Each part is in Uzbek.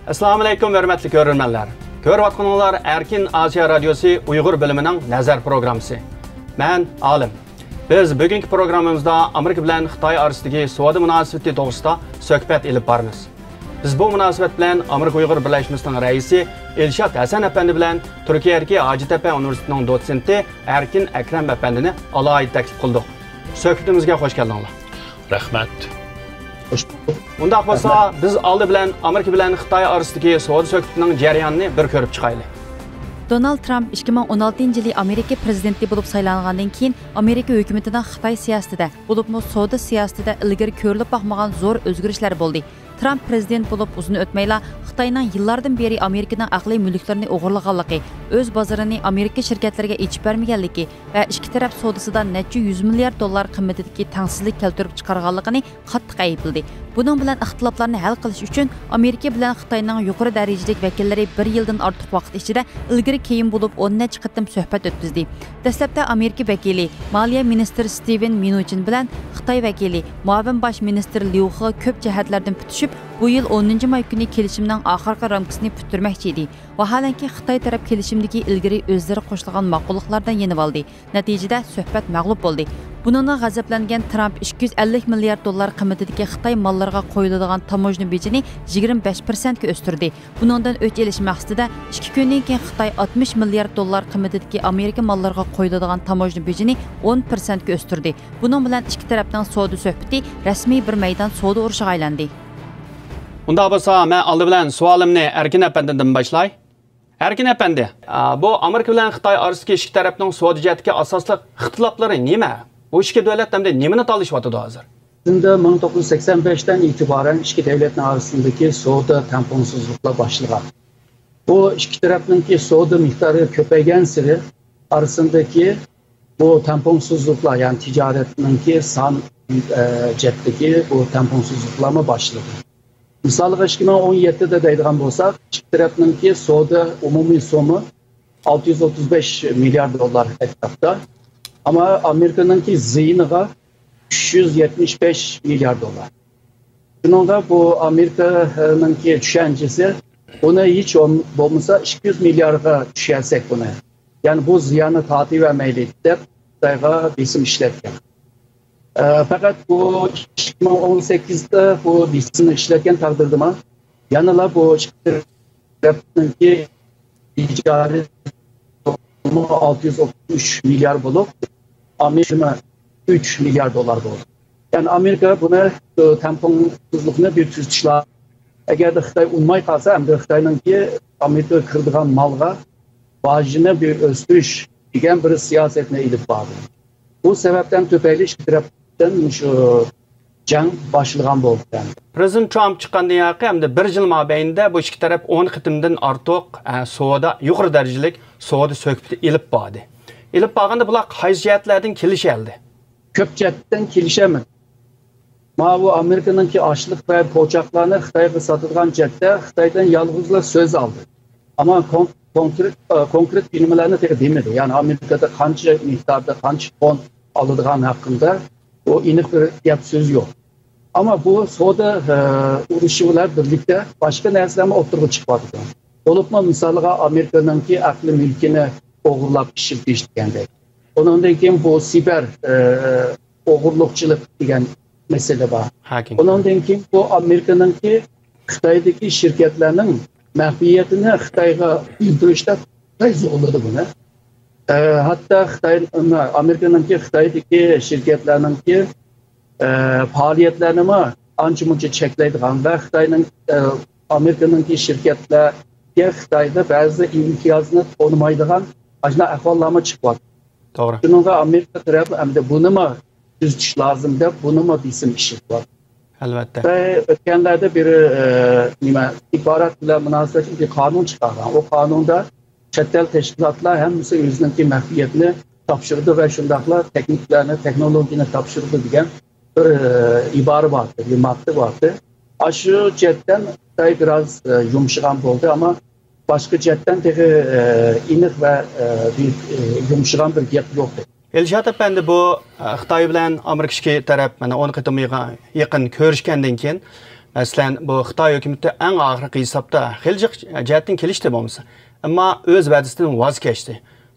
Assalomu alaykum hörmətli görürmənlər. Görüyatqanlar Erkin Asiya Radiosu Uyğur bölümünün nəzər proqramısı. Mən Alim. Biz bugünkü proqramımızda Amerika bilan Xitoy arasındagi savdo munosabati to'g'risida suhbat elib boramiz. Biz bu munosabat bilan Amerika Uyğur birlashmasining raisi Elshad Hasan apandi bilan Turkiyadagi Hacettepe Universitetining dotsenti Erkin Akram apandini alohida taklif qildik. Suhbatimizga xush keldinglar. Rahmat. Undaq bo'lsa, biz oldi bilan Amerika bilan Xitoy arasidagi savdo suhbatining jarayonini bir ko'rib chiqaylik. Donald Trump 2016-yili Amerika prezidenti bo'lib saylangandan keyin Amerika hukumatining Xitoy siyosatida, bo'libmi savdo siyosatida ilgari ko'rilib boqmagan zo'r o'zgarishlar bo'ldi. Trump prezident bo'lib uzun o'tmayla Xitoyning yillardan beri Amerikaning aqliy mulklarini o'g'irlaganligi, o'z bozorini Amerika shirkatlariga echib bermaganligi va ikki taraf savdosida necha 100 milliard dollar qimmatidagi tengsizlik keltirib chiqarganligini qattiq aybladi. Buning bilan ixtiloflarni hal qilish uchun Amerika bilan Xitoyning yuqori darajadagi vakillari 1 yildan ortiq vaqt ichida ilgari keyin bo'lib 10 necha qatim suhbat o'tkazdi. Dastlabda Amerika vakili Moliya ministri Steven Mnuchin bilan Xitoy vakili muavin bosh ministr Liu He ko'p jihatlardan putishib, bu yil 10-may kuni kelishimning oxirgi ramkasini puturmoqchi edi. Vaholanki Xitoy taraf kelishimdagi ilgari o'zlari qo'shilgan ma'qulliklardan yenib oldi. Natijada suhbat mag'lub bo'ldi. Bununla g'azablangan Trump 250 milliard dollar qimmatidagi Xitoy mollariga qo'yiladigan tamojna bejini 25% ga o'stirdi. Buningdan o'ch elish maqsadida 2 kundan keyin Xitoy 60 milliard dollar qimmatidagi Amerika mollariga qo'yiladigan tamojna bejini 10% ga o'stirdi. Buning bilan ikki tarafning savdo suhbati rasmiy bir maydon savdo urushiga aylandi. Unda bo'lsa, men oldi bilan savolimni Erkin apandidan boshlay. Erkin apandi, bu Amerika bilan Xitoy orasidagi ikki tarafning savdo jihatiga asosli ixtiloflari nima? Bu ikki davlat hamda nimani talashyapti hozir? Aslında 1985'ten itibaren iki devletin arasındaki savdo tamponsuzlukla başlayan. Bu iki tarafındaki savdo miktarı köpeygense arasındaki bu tamponsuzlukla, yani ticaretindeki san cetteki bu tamponsuzluklama başladı. Misal 2017'de deydiğen olsak, iki tarafındaki savdo umumi somu 635 milyar dolar etrafta. Ama Amerika'nınki ziyiniga 375 milyar dolar. Bununla bu Amerika'nınki düşüncesi, buna hiç olmasa 200 milyarga düşersek buna. Yani bu ziyanı tatil vermeyli de Xitoyga bizim işletken. Fakat bu 2018'de bu bizim işletken takdirde yanıla bu tarafındaki ticari 633 milyar bulup Amerika 3 milyar dolar oldu. Yani Amerika buna tamponsuzluğuna bir tutuşlar. Eğer de Xitoy uymay kalsa hem de Xitoy'nınki Amerika kırdıgan malga vajine bir östürüş diyen bir siyasetine ilip bağlı. Bu sebepten tüpeyli iki taraftan şu can başlayan oldu yani. Prezident Trump chiqqandan keyin hamda 1 yil mobaynida bu ikki taraf 10 qitimdan ortiq savdo yuqori darajalik savdo suhbati elib bordi. Elib borganda bular qaysi jihatlardan kelishaldi? Ko'p jihatdan kelishemedi. Ma bu Amerika'nınki açlık ve poğaçaklarını Xitoyga satılgan jihatda Xitoydan yalnızla söz aldı. Ama konkret bilmelerini demedi. Yani Amerika'da qancha miktarda qancha fon alınadigan hakkında o iniq bir gap söz yok. Ama bu savdo uruşular birlikte başka narsalarni o'ttirib chiqadi. Bo'libmi misolga Amerika'nınki aqli mulkini o'g'irlab ishib deyishgandek. Ondan keyin bu siber o'g'irlikchilik degan mesele var. Ondan keyin bu Amerika'nınki Xitoydagi shirkatlarning mahfiyatini Xitoyga bildirishda zo'rladi buni. Hatta Amerika'nınki Xitoydagi shirkatlarningki faaliyetlerini anca munca çekleydiğen ve Xitoyning Amerika'nınki şirketler Xitoyda bazı imtiyazını tanımaydiğen ajna ahvollarga chiqyapti. To'g'ri. Bunga Amerika tarafı hem de bunu mu düzüş lazım deb bunu mu bizim işi var. Albatta. Ve ötkenlerde bir ibaret bilen münasebetli bir kanun çıkargan. O kanunda chet el teşkilatlar hemisi özününki mahfiyetini tapşırdı ve şundakla tekniklerini, teknolojini tapşırdı diyen bir ibare vardı, bir madde vardı. Aşı cidden biraz yumuşakan oldu ama başka cidden de inik ve bir yumuşakan bir gap yoktu. Elshad apandi bu Xitoy bilan Amerika ikki taraf mana 10 qitimga yaqin ko'rishgandan keyin Masalan, bu Xitoy hukumati eng oxirgi hisobda xiljiq jihatdan kelishdi bo'lmasa, ammo o'z va'dasidan voz kechdi.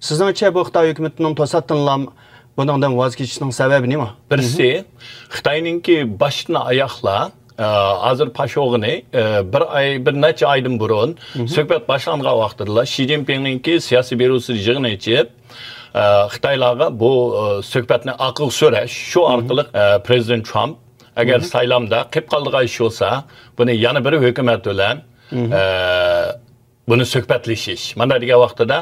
Sizningcha bu Xitoy hukumatining to'satdan bundan voz kechishining sababi nima? Birisi Xitoyninki boshdan oyoqla hozir pashog'ini bir necha oydan burun suhbat boshlangan vaqtida Xi Jinpingninki siyosiy byurosi yig'ini ichib Xitoylarga bu suhbatni aql so'rash shu orqali Prezident Trump agar saylamda qilib qoldigan ish bo'lsa, buni yana bir hukumat bilan buni suhbatlashish. Mana degan vaqtida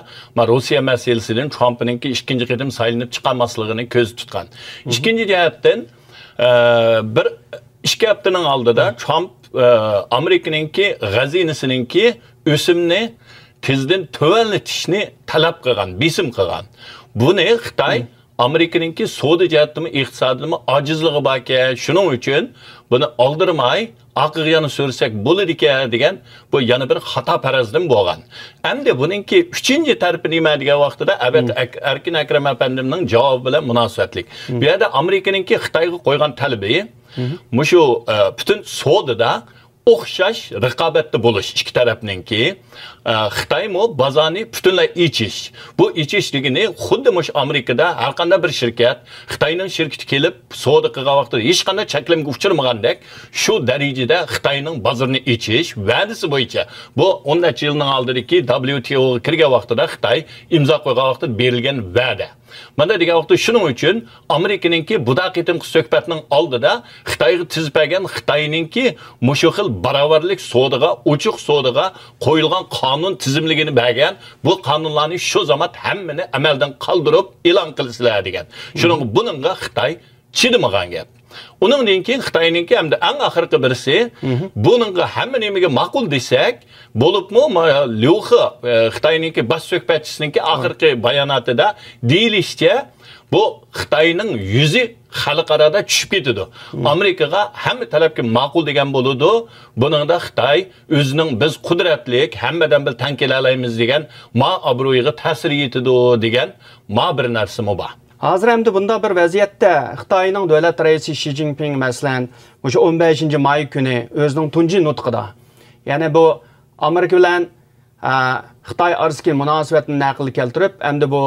Rossiya masalasidan Trumpninki ikkinchi qitim saylanib chiqarmasligini ko'z tutgan. Ikkinchi jihatdan bir 2 haftaning oldida Trump Amerikaninki g'azinasininki o'simni tezdan tuvallatishni talab qilgan, bisim qilgan. Buni Xitoy Amerikaninki savdo jihatdan iqtisodiymi ojizligi bor ekan, shuning uchun buni oldirmay aqig'ini so'rsak bo'ladi ekan degan bu yana bir xato parazdan bo'lgan. Endi buningki 3-chi tarafi nima degan vaqtida Erkin Akram apandimning javobi bilan munosabatlik. Bu yerda Amerikaninki Xitoyga qo'ygan talabi mushu butun savdoda o'xshash raqobatda bo'lish ikki tarafninki Xitoy bozorni butunlay ichish. Bu ichish degani xuddi mush Amerikada har qanday bir shirkat Xitoyning shirkati kelib savdo qilgan vaqtida hech qanday cheklimga uchramagandek shu darajada Xitoyning bozorini ichish va'dasi bo'yicha bu 10 yilning oldidagi WTO ga kirgan vaqtida Xitoy imzo qo'ygan vaqtda berilgan va'da. Mana degan vaqtda shuning uchun Amerikaninki buda qitimqi suhbatning oldida Xitoyga tizpagan Xitoyninki mushu xil barobarlik savdoga, ochiq savdoga qo'yilgan qonun tizimligini bergan, bu qonunlarni shu zaman hammani amaldan qoldirib e'lon qilsalar degan. Shuning buningga Xitoy chidamagan gap. Uningdan keyin Xitoyninki hamda eng oxirgi birisi buningga hamma nimaga ma'qul desak, bo'libmi Liuxi Xitoyninki bosh suhbatchisininki oxirgi bayonotida deyilishicha bu Xitoyning yuzi xalqarada tushib ketadi. Amerikaga hamma talabga ma'qul degan bo'ladi. Buningda Xitoy o'zining biz qudratlik, hammadan bil tan kela olamiz degan obro'yiga ta'sir yetadi degan bir narsa bor. Hozir hamda bunda bir vaziyatda Xitoyning davlat raisi Xi Jinping masalan, o'sha 15-may kuni o'zining tunji nutqida, ya'ni bu Amerika bilan Xitoy orasidagi munosabatni naql keltirib, hamda bu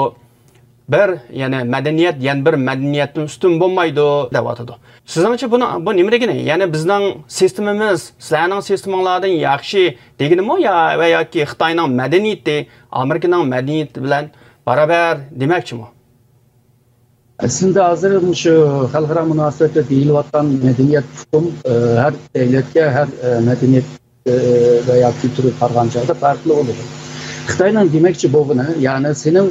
bir ya'ni madaniyat, yana bir madaniyatdan ustun bo'lmaydi deb atadi. Sizningcha bu nima degani? Ya'ni bizning sistemimiz sizlarning sisteminglardan yaxshi deganimi yoki Xitoyning madaniyati Amerikaning madaniyati bilan barobar demakchimi? Aslında hazır şu xalqaro munosabatda deyilayotgan madaniyat hukm har davlatga, har madaniyat veya kültürü qarag'an joyda farklı olur. Xitoyning demakchi bo'lgani, ya'ni sening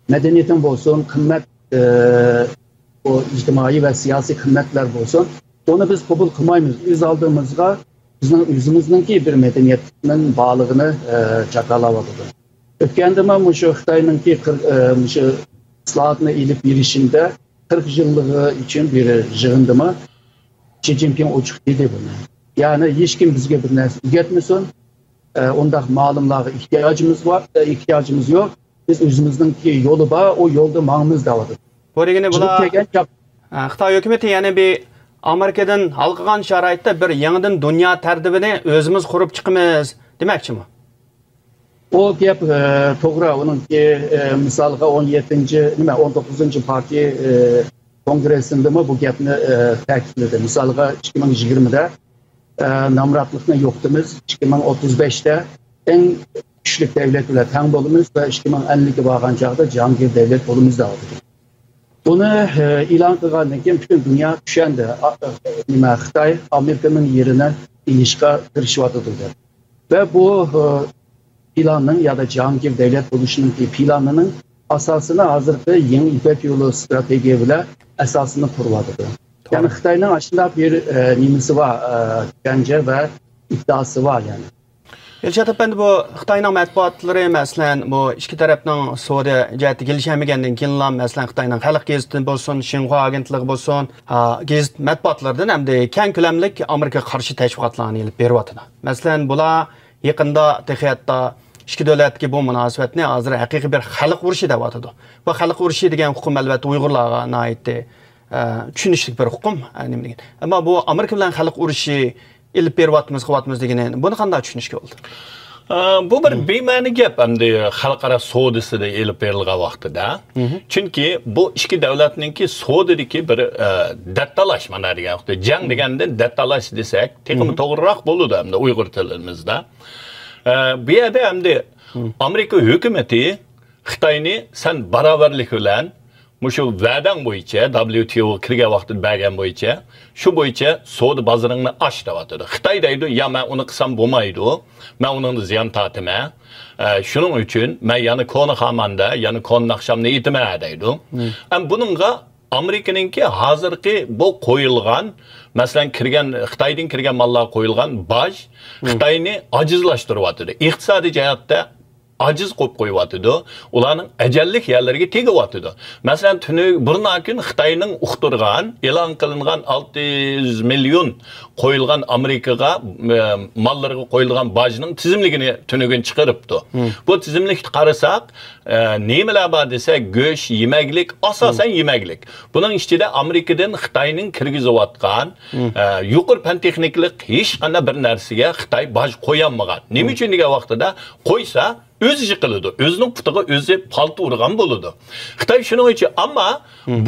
medeniyetin bo'lsin, qimmat o ijtimoiy va siyosiy qimmatlar bo'lsin, onu biz qabul qilmaymiz. O'z oldimizga bizning o'zimizningki bir medeniyetning bog'lig'ini chaqalayotdi. O'tganda men shu Xitoyningki shu islohotni ilib berishinde 40 yıllığı için bir yığındımı Xi Jinping ochiq dedi buni. Yani hiç kim bizga bir narsa o'rgatmasin, undaq ma'lumlarga ihtiyacımız yok. Biz o'zimizningki yo'li bor, o yo'lda mangimiz deyapti. Bu degani bular Xitoy hukumati yana bir Amerikadan halqagan sharoitda bir yangidan dunyo tartibini o'zimiz qurib chiqamiz demakchimi? O gap to'g'ri, uningki misolga 19 partiya kongressindami bu gapni ta'kidladi. Misolga 2020da nomrodlikni yo'qtimiz, 2035da eng kuchli davlat bilan teng bo'lamiz va 2050ga borgan chog'da jahongir davlat bo'lamiz deydi. Buni e'lon qilgandan keyin butun dunyo tushundi. Xitoy Amerikaning yerini ilishga kirishyapti. Ve bu planının ya da Cihangir devlet buluşunun planının asasını hazırda yeni İpek yolu stratejiye bile esasını kuruladı. Yani Xitoyning aslında bir nimesi var, bence ve iddiası var yani. Elchat apandi bu Xitoyning matbuotlari masalan bu ikki tarafning savdo jihati kelishmagandan keyin masalan Xitoyning xalq gazeti bo'lsin, Xinhua agentligi bo'lsin, gazet matbuotlaridan hamda keng ko'lamlik Amerika qarshi tashviqotlarni olib beryapti. Masalan bular yaqinda hatta ikki davlatga bu munosabatni hozir haqiqiy bir xalq urushi deb atadi. Bu xalq urushi degan hukm albatta Uyg'urlarga oid tushunishlik bir hukm. Ammo bu Amerika bilan xalq urushi ilib beryapmiz degeni. Buni qanday tushunishga bo'ldi? Bu bir bema'ni gap hamda xalqaro savdosida elib berilgan vaqtida. Chunki bu ikki davlatningki savdodagi bir dattalash mana degan vaqtda jang degandan dattalash desak, texmi to'g'riroq bo'ladi hamda Uyg'ur tilimizda. Bu yerda hamda Amerika hukumati Xitoyni sen barobarlik bilan Muşu va'dang bo'yicha WTO kirgan vaqtida bergan bo'yicha shu bo'yicha savdo bozoringni och deyotdi. Xitoy deydi, "Ya men uni qilsam bo'lmaydi. Men uni ziyon tortaman. Shuning uchun men yana koni xamanda, yana kon naqshamni aytman" deydi. Ham buningga Amerikaningki hozirgi bu qo'yilgan, masalan Xitoydan kirgan mallar qo'yilgan boj Xitoyni ajizlashtiryapti. Iqtisodiy jihatda aciz qo'yib qo'yyapti. Ularning ajallik yerlariga tegayapti. Masalan, burna kun Xitoyning uqtirgan, e'lon qilingan 600 million qo'yilgan Amerikaga mallarga qo'yilgan bojning tizimligini tunugun chiqaribdi. Bu tizimlikni qarasak, nimalar bor desa, go'sht, yemaklik, asosan yemaklik. Buning ichida Amerikadan Xitoyning kirgizayotgan yuqori fan texniklik hech qanday bir narsaga Xitoy boj qo'yolmagan. Nima uchun degan vaqtida qo'ysa o'zi yiqiladi. O'zining putiga o'zi palto urgan bo'ladi. Xitoy shuning uchun, ammo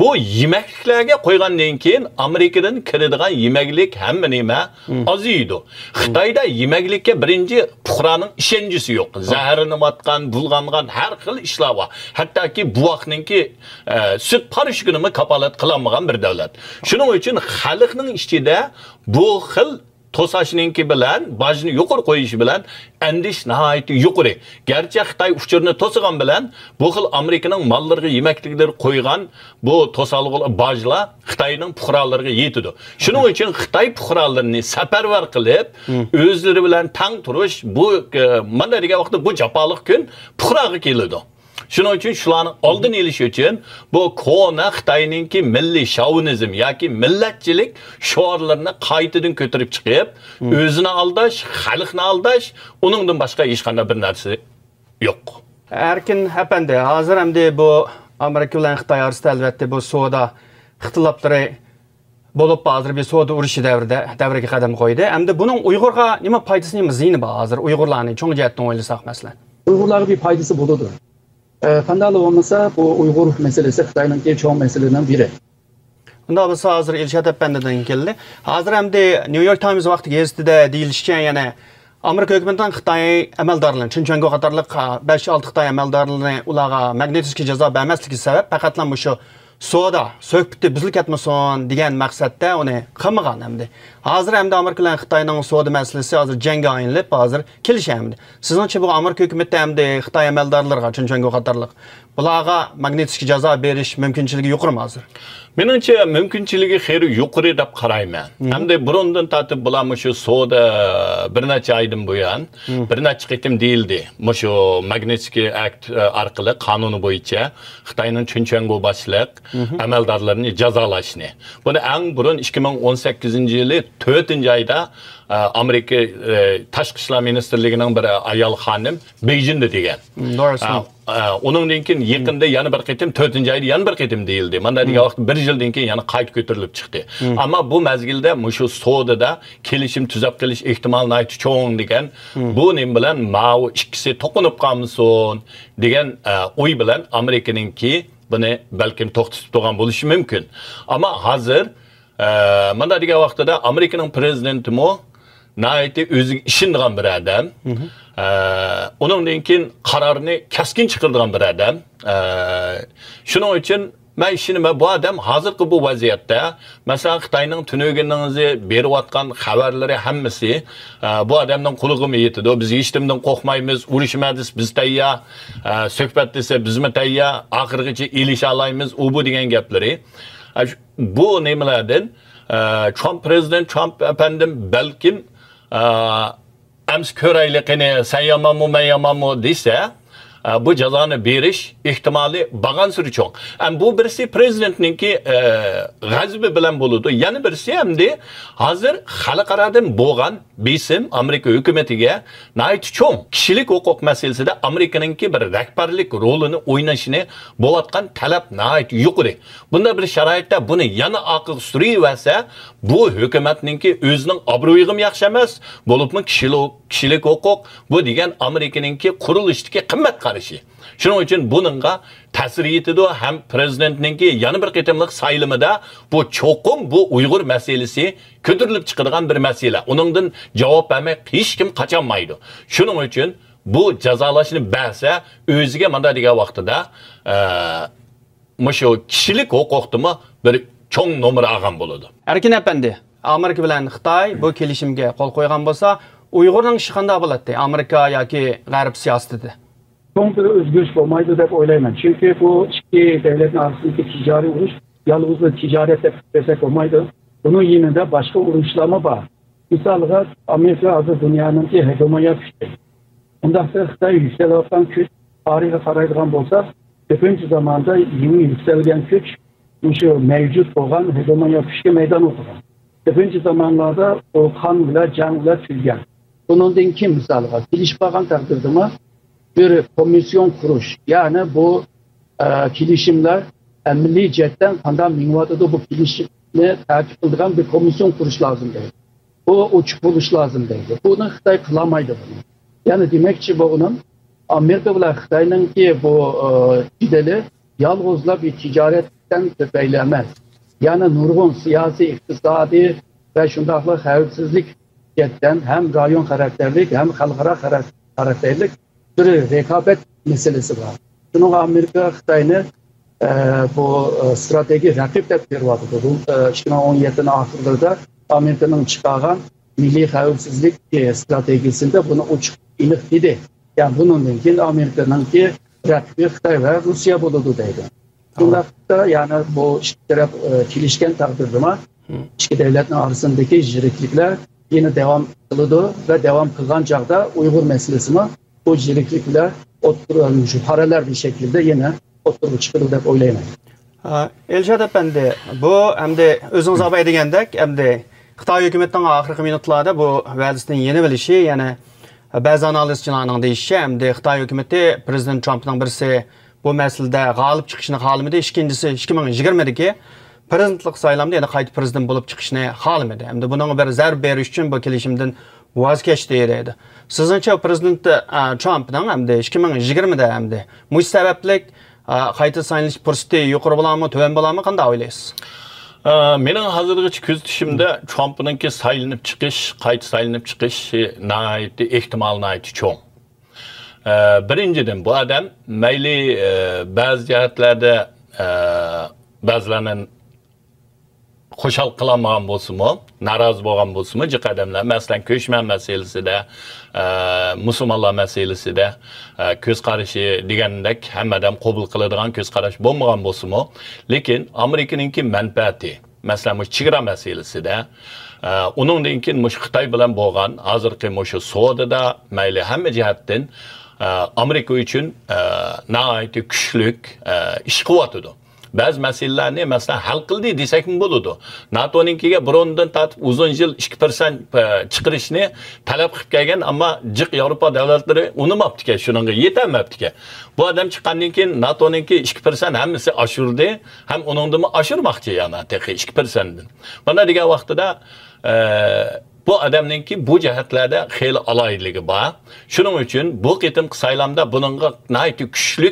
bu yemakliklarga qo'ygandan keyin Amerikadan kiradigan yemaklik hamma nima oziydi. Xitoyda yemaklikka birinchi puhraning ishonchisi yo'q. Zaharlanayotgan, bulg'angan har xil ishlar bor. Hattoki buvoqninki sut parishgunimi kapolat qilolmagan bir davlat. Shuning uchun xalqning ichida bu xil to'sashninki bilan bojni yuqori qo'yishi bilan andish nihoyatda yuqori. Garchi Xitoy uchurni to'sigan bilan bu xil Amerikaning mallariga yemakliklar qo'ygan bu to'salg'u bojlar Xitoyning puhralariga yetadi. Shuning uchun Xitoy puhralarini safarbar qilib, o'zlari bilan tang turish bu mana degan vaqtda bu jafoliq kun puhraga keladi. Shuning uchun shularni oldini olish uchun bu kona Xitoyningki milliy şovinizm yoki millatchilik shiorlarini qaytadan ko'tarib chiqib, o'zini aldash, xalqni aldash, uningdan boshqa hech qanday bir narsa yo'q. Erkin apandi, hozir hamda bu Amerika bilan Xitoy orasida albatta bu savdo ixtiloflari bo'lib, hozir bir savdo urushi davriga qadam qo'ydi. Hamda buning Uyg'urga nima foydasi, nima ziyni bor hozir Uyg'urlarning cho'ng jihatdan o'ylasak masalan? Uyg'urlarga bir foydasi bo'ladi. Qanday bo'lmasa bu Uyg'ur masalasi Xitoyning cho'ng masalasidan biri. Bunda biz hozir Elshad apandidan keldi. Hozir hamda New York Times vaqti gazetida deyilishicha, yana Amerika hukumatining Xitoy amaldorlarini, Chunchongo qatorliq 5-6 Xitoy amaldorlarini ularga magnitskiy jazo bermasligi sabab faqatla shu savdo söhbati buzilib ketmasin degan maqsadda uni qilmagan hamda. Hozir hamda Amerika bilan Xitoyning savdo masalasi hozir jangga aylanib, hozir kelishamdi. Sizningcha bu Amerika hukumati hamda Xitoy amaldorlariga, Chunchongo qatorliq bularga magnitskiy jazo berish mumkinchiligi yuqorimi hozir? Menimcha mumkinchiligi xeyri yuqori deb qarayman. Hamda burundan tatib bularmi shu savdo bir necha oydan buyon bir necha qitim deyildi. Shu Magnitsky Act orqali qonuni bo'yicha Xitoyning Chunchongo boshliq amaldorlarini jazolashni. Buni eng burun 2018-yili 4-oyda Amerika Tashqi ishlar ministrligining bir ayol xonim Beijingda degan. Uningdan keyin yaqinda yana bir qitim 4-oyda yana bir qitim deyildi. Mana degan vaqt 1 yildan keyin yana qayta ko'tarilib chiqdi. Ammo bu mazgilda shu savdoda kelishim tuzab qilish ehtimolini aytib cho'ng degan bu nim bilan ma'u ikkisi to'qinib qolmasin degan o'y bilan Amerikaningki buni balkim to'xtatib turgan bo'lishi mumkin. Ammo hozir mana degan vaqtida Amerikaning prezidenti nəhayət özü işindiğən bir adam. Onundan keyin qararını kəskin çıxırdığan bir adam. Şunun üçün mən işinimə bu adam hazırki bu vəziyyətdə, məsələn, Xitayının tünögününüzü beriyatqan xəbərləri həmmisi bu adamdan qulluğum yetidi. Biz iştimdən qorxmayımız, uruşmadız, biz təyya, söhbət desə bizmi təyya, axırgıcı ilişə alayımız, bu degan gapları. Bu nemalardan Prezident Trump efendim belkim ems köreyliğini sen yaman mı ben yaman mı dese bu cezanı beriş ihtimali bağan sürü çok. Bu birisi prezidentninki gazbi bilen buludu. Yani birisi hem de hazır halkaradan boğan bisim Amerika hükümetiga nait çok kişilik hukuk meselesi de Amerika'nınki bir rehberlik rolünü oynayışını bolatkan talep nait yukarı. Bunda bir şarayette bunu yana akıl sürüyverse bu hükümetninki özünün abroyuğum yakşamaz. Bolup mu kişilik hukuk bu degen Amerika'nınki kuruluştaki kıymet karışı. Şunun için bununla tasir yetidi hem prezidentninki yana bir qitimliq sayılımıda bu çoğum bu Uygur meselesi kötürülüp çıkıdığan bir mesele. Onundan cevap vermek hiç kim kaçanmaydı. Şunun için bu cezalaşını bahse özüge manda degen vaxtıda şu kişilik hukuktumu bir çoğun numara ağam buludu. Erkin efendi, Amerika bilen Xitay bu kelişimge kol koygan bolsa Uygurning ishi qanday bo'ladi? Amerika yoki G'arb siyosatida. Son bir özgürlük olmaydı da oylayman. Çünkü bu iki devletin arasındaki ticari uruş yalnızca ticarette desek olmaydı. Bunun yine de başka uruşlama var. Mesela Amerika hazır dünyanın ki hegemonya güçtü. Ondan sonra Xitay yükselen güç tarihe karaydıran bolsa köpüncü zamanda yeni yükselen güç şu mevcut olan hegemonya güçlü meydan okudu. Köpüncü zamanlarda o kanla, canla tülgen. Bunun denki misali var. Kiliş bakan takdirde bir komisyon kuruş. Yani bu kilişimler milli cetten kandan minvatıda bu kilişimi takip edilen bir komisyon kuruş lazım değil. Bu uç kuruş lazım değil. Bunu Xitay kılamaydı bunu. Yani demek ki bu onun Amerika ile Xitay'ın ki bu gideli yalnızla bir ticaretten tüfeylemez. Yani nurgun siyasi, iktisadi ve şundaklı havfsizlik cetten hem rayon karakterlik hem halkara karakterlik bir rekabet meselesi var. Şunun Amerika Xitay'ını bu strateji rakip de bir vardı. Bu 2017'nin ahırlarda Amerika'nın çıkaran milli havfsizlik stratejisinde bunu uç inik dedi. Yani bunun için Amerika'nın ki rakibi Xitay ve Rusya buludu deydi. Bunlar da yani bu taraf çelişken takdirde iki devletin arasındaki jiriklikler yine devam kılıdı ve devam kılınacakta Uygur meselesini bu jiriklikler oturulmuş paralel bir şekilde yine oturup çıkıldı dep oylayman. Elşad efendi, bu hem de özünüz abay degandek hem de Xitay hükümetining ahirgi minutlarda bu vaziyatni yeni bilişi, yani bazı analizchilarning deyishicha hem de Xitay hükümeti Prezident Trumpning birisi bu meselede g'olib chiqishni xohlamadi, ikkinchisi 2020'dagi prezidentlik saylamda yana qayta prezident bo'lib chiqishni xohlamadi. Hamda buning bir zarb berish uchun bu kelishimdan voz kechdi edi. Sizningcha prezident Trumpning hamda 2020'da hamda bu sabablik qayta saylanish fursati yuqori bo'ladimi, tuvan bo'ladimi, qanday o'ylaysiz? Mening hozirgacha ko'zatishimda Trumpninki saylanib chiqish, qayta saylanib chiqish ehtimoli cho'ng. Birinchidan bu adam mayli ba'zi jihatlarda ba'zilarning xo'shal qilamagan bo'lsa-mu, norozi bo'lgan bo'lsa-mu, jiq odamlar, masalan, ko'chman masalasida, musulmonlar masalasida ko'z qarashi degandek hammadan qabul qiladigan ko'z qarash bo'lmagan bo'lsa-mu, lekin Amerikaninki manfaati, masalan, bu chegara masalasida uningdan keyin mush Xitoy bilan bo'lgan hozirgi mush savdoda mayli hamma jihatdan Amerika uchun nihoyatda kuchli ish quvvatidir. Bazı meselelerni mesela hal qildi desak bo'ladi. NATO'ninkiga birondan tatib uzun yil 2% chiqarishni talab qilib kelgan, ammo jiq Yevropa davlatlari unimabdi, shunga yetamabdi. Bu odam chiqqandan keyin NATO'ninki 2% hammasi oshirdi, ham uningdan oshirmoqchi yana 2%dan. Mana degan vaqtida bu adamninki bu jihatlarda xeyli aloyidligi bor. Shuning uchun bu qitim saylamda buningga nihoyatda kuchli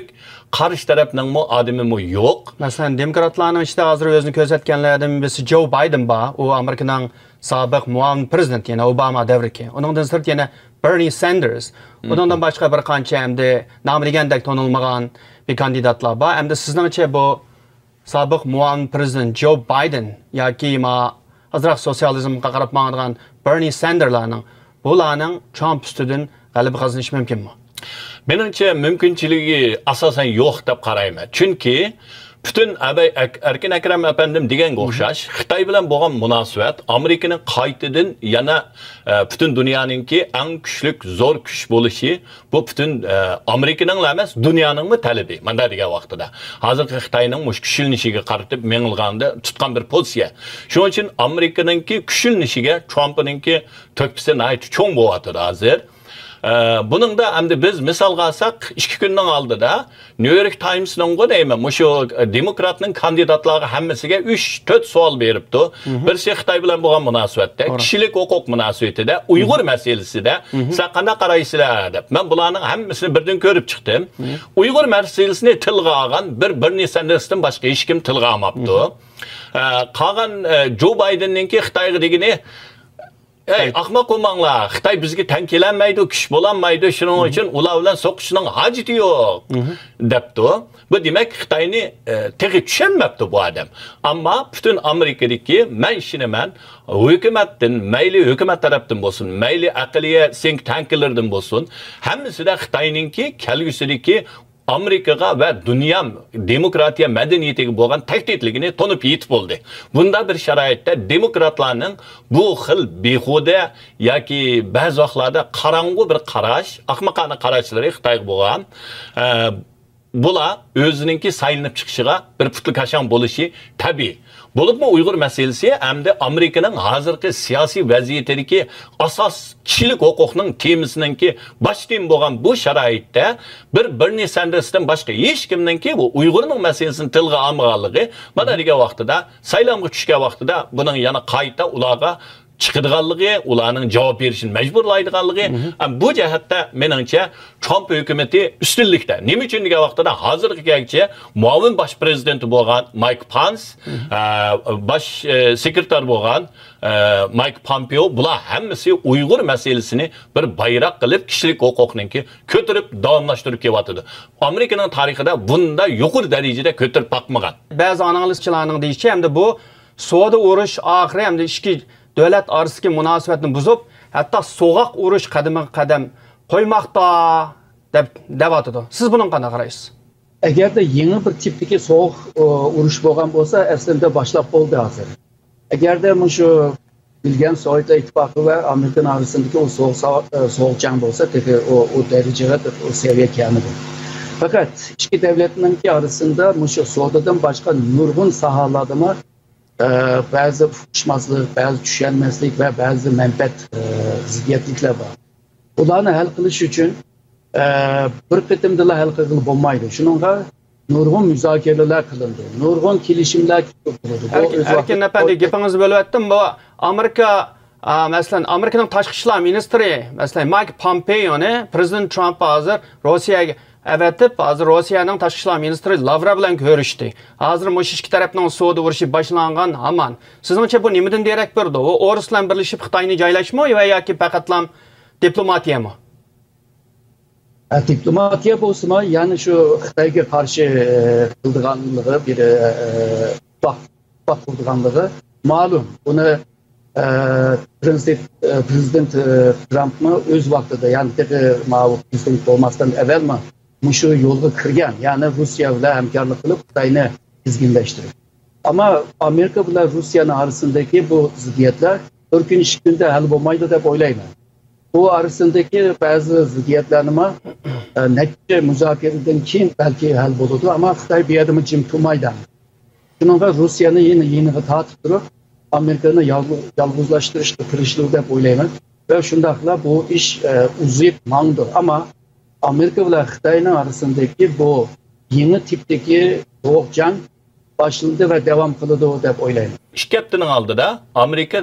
qarshi tarafning odami yo'q. Masalan, demokratlarning ichida hozir o'zini ko'rsatganlardan birisi Joe Biden bor. U Amerikaning sobiq muavin prezidenti, yana Obama davriki. Uningdan sirt yana Bernie Sanders. Undan boshqa bir qancha hamda nomi degandek tanilmagan bir kandidatlar bor. Hamda sizningcha bu sobiq muavin prezident Joe Biden yoki azroq sotsializmga qarab mangadigan Bernie Sanderslarning bularning Trump ustidan g'alaba qozonishi mumkinmi? Menimcha mümkünçiligi asosan yo'q deb qarayman. Chunki Bütün Erkin Ekrem efendim degenge o'xshash Xitoy bilan bo'lgan munosabat Amerikaning qaytadan yana bütün dunyoninki eng kuchli zo'r kuch bo'lishi bu bütün Amerikaning emas dunyoning talabi. Mana degan vaqtida hozirgi Xitoyning mush kuchlinishiga qaratib mengilganda tutgan bir pozitsiya. Shuning uchun Amerikaningki kuchlinishiga Trumpninki to'kpisi nayt cho'ng bo'lyapti hozir. Bunun da hem de biz misal alsak 2 günden aldıda New York Times'ın o deyim şu demokratның kandidatları hemmesiga 3-4 sual beripti. Birisi Xitoy bilan bo'lgan munosabatda, kishilik huquq munosabatida, Uyg'ur masalasida siz qanday qaraysizlar deb. Men bularning hammasini birdan ko'rib chiqdim. Uyg'ur masalasini tilga olgan bir necha narsadan boshqa hech kim tilga olmabdi. Qolgan Joe Biden'ninki Xitoyga degini ahmaq olmanglar. Xitoy bizga teng kelanmaydi, kuch bo'lanmaydi. Shuning uchun ular bilan so'qishning hojati yo'q debdi. Bu demak Xitoyni tegi tushunmabdi bu odam. Ammo butun Amerikadagi men hukumatdan, mayli hukumat tarafdan bo'lsin, mayli aqliya think tanklardan bo'lsin, hammasida Xitoyninki kelgusidagi Amerikaga ve dünya demokratiya medeniyetiga bo'lgan tahdidligini tonib yetib bo'ldi. Bunda bir sharoitda demokratlarning bu xil behuda yoki ba'zi vaqtlarda qarang'u bir qarash, ahmoqona qarashlari Xitoyga bo'lgan, bular o'zininki saylanib chiqishiga bir putli qasham bo'lishi tabiiy. Bo'libmi Uyg'ur masalasi hamda Amerikaning hozirgi siyosiy vaziyatidagi asos kishilik huquqning temisiningki boshdan bo'lgan bu sharoitda bir necha narsadan boshqa hech kimningki bu Uyg'urning masalasini tilga olmaganligi mana degan vaqtida saylanga tushgan vaqtida buning yana qayta ularga chiqadiganligi, ularning javob berishini majburlaydiganligi bu jihatda meningcha Trump hukumati ustunlikda. Nima uchun degan vaqtida hozirgacha muavin bosh prezidenti bo'lgan Mike Pence, bosh sekretar bo'lgan Mike Pompeo bular hammasi Uyg'ur masalasini bir bayroq qilib kishilik huquqninki ko'tarib davomlashtirib kelyapti. Amerikaning tarixida bunda yuqori darajada ko'tarib boqmagan. Ba'zi analizchilarning deyishicha hamda bu savdo urush oxiri hamda ishki davlat orasidagi munosabatni buzib, hatto so'g'oq urush qadam qo'ymoqda deb deyotdi. Siz buni qanday qaraysiz? Agarda yangi bir tipdagi so'g'oq urush bo'lgan bo'lsa, aslida boshlab bo'ldi hozir. Agarda shu bilgan Sovet ittifoqi va Amerika orasidagi o so'g'oq jang bo'lsa, o darajada o seviye kelmadi. Fakat ikki davlatning orasida shu savdodan boshqa nurg'un sohalarda bazı uçmazlık, bazı düşenmezlik ve bazı menfaat ziddiyetlikler var. Bunlarını hal kılış için bir kıtımda hal kılınıp olmaydı. Şununla nurgun müzakereler kılındı. Nurgun kilişimler kılındı. Erkin efendi gepinizi bölüp ettim. Bu Amerika mesela Amerika'nın Tashqi ishlar ministri mesela Mike Pompeo Prezident Trump hazır Rusya'ya evetip hazır Rusya'nın Tashqi ishlar ministri Lavrov bilan ko'rishdi. Hazır mush ikki tarafning savdo urushi boshlangan hamon. Sizningcha bu nimadan derak berdi? O O'rus bilan birlashib Xitoyni joylashmi yoki faqatlam diplomatiyami? Diplomatiya bo'lsa, ya'ni shu Xitoyga qarshi qildiganligi bir qildiganligi ma'lum. Buni Prezident Trump'ni o'z vaqtida, ya'ni prezident bo'lmasdan avvalmi shu yo'lga kirgan, ya'ni Rossiya bilan hamkorlik qilib Xitoyni tizginlashtirdi. Ammo Amerika bilan Rossiyaning orasidagi bu ziddiyatlar bir kun 2 kunda hal bo'lmaydi deb o'ylayman. Bu orasidagi ba'zi ziddiyatlarni necha muzokaradan keyin balki hal bo'ladi, ammo Xitoy bu yerda jim turmaydi. Shuningga Rossiyani yeniga tortib turib Amerika'nı yalnızlaştırıştı, kırıştı deb o'ylayman. Ve şundaqla bu iş uzayıp mangdır. Ama Amerika ile Xitoyning arasındaki bu yeni tipdeki soğuk jang başlandı ve devam kıldı deb o'ylayman. İki haftanın aldıda Amerika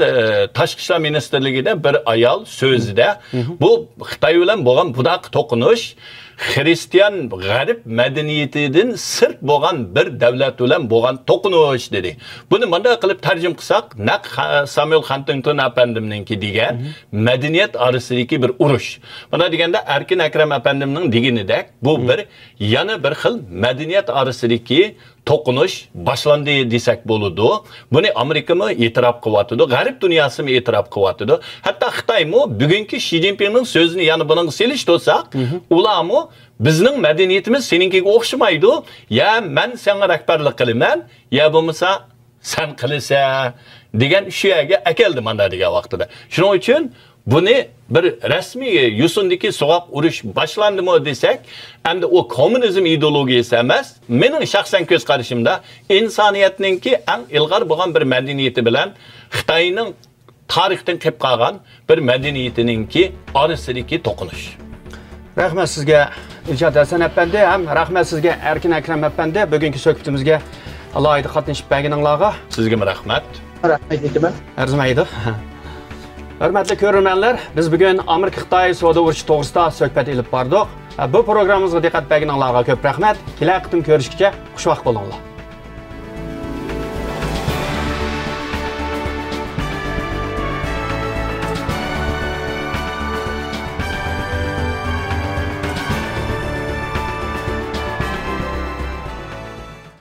Tashqi ishlar ministerligida bir ayol so'zida bu Xitoy bilan bo'lgan budaq to'qinish Hristiyan g'arb madaniyatidan sirt bo'lgan bir davlat bilan bo'lgan to'qinish dedi. Buni bunday qilib tarjim qilsak, naq Samuel Huntington apandimninki degan madaniyat orasidagi bir urush. Mana deganda Erkin Akram apandimning deganidek bu bir yana bir xil madaniyat orasidagi to'qinish boshlandi desak bo'ladi. Buni Amerika mı e'tirof qilyapti, G'arb dunyosi mi e'tirof qilyapti. Hatto Xitoy mu bugungi Xi Jinpingning so'zini yana buning selish bo'lsak, ular mu bizning madaniyatimiz seninkiga o'xshamaydi. Ya men senga rahbarlik qilaman, ya bo'lmasa sen qilsa degan shu yerga akeldi mana degan vaqtida. Shuning uchun buni bir rasmiy yusundagi so'g'oq urush boshlandimi desak, endi u kommunizm ideologiyasi emas, mening shaxsan ko'z qarashimda insoniyatningki eng ilg'or bo'lgan bir madaniyati bilan Xitoyning tarixdan qolib qolgan bir madaniyatiningki orasidagi to'qinish. Rahmat sizga İlşad Hasan apandi, ham rahmat sizga Erkin Akram apandi. Bugungi suhbatimizga alohida qatnashib berganingizga Sizga rahmat. Rahmat aytaman. Arzimaydi. Hörmətli görürmənlər, biz bugün Amerika-Xitay savdo urushi to'g'risida suhbat ilib bordik. Bu programmamizga diqqat berganingizga ko'p rahmat. Kelasi qitim ko'rishguncha xushvaqt bo'linglar.